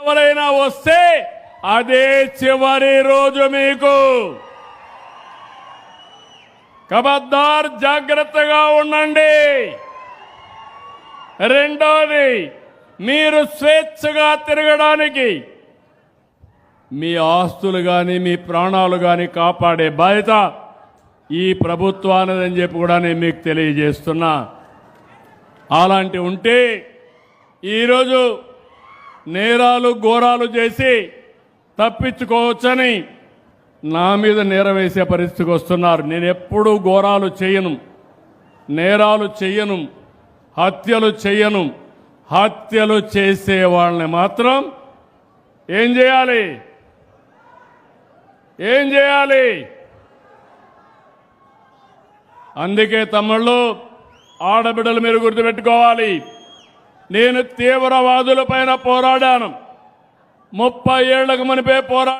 ఎవరైనా వస్తే అదే చివరి రోజు మీకు. ఖబర్దార్, జాగ్రత్తగా ఉండండి. రెండోది, మీరు స్వేచ్ఛగా తిరగడానికి మీ ఆస్తులు కానీ మీ ప్రాణాలు కానీ కాపాడే బాధ్యత ఈ ప్రభుత్వానిదని చెప్పి కూడా నేను మీకు తెలియజేస్తున్నా. అలాంటి ఉంటే ఈరోజు నేరాలు ఘోరాలు చేసి తప్పించుకోవచ్చని నా మీద నేరం వేసే పరిస్థితికి వస్తున్నారు. నేను ఎప్పుడూ ఘోరాలు చేయను, నేరాలు చెయ్యను, హత్యలు చెయ్యను. హత్యలు చేసే వాళ్ళని మాత్రం ఏం చేయాలి? అందుకే తమ్ముళ్ళు, ఆడబిడ్డలు మీరు గుర్తుపెట్టుకోవాలి. నేను తీవ్రవాదుల పైన పోరాడాను. 30 ఏళ్లకు మునిపే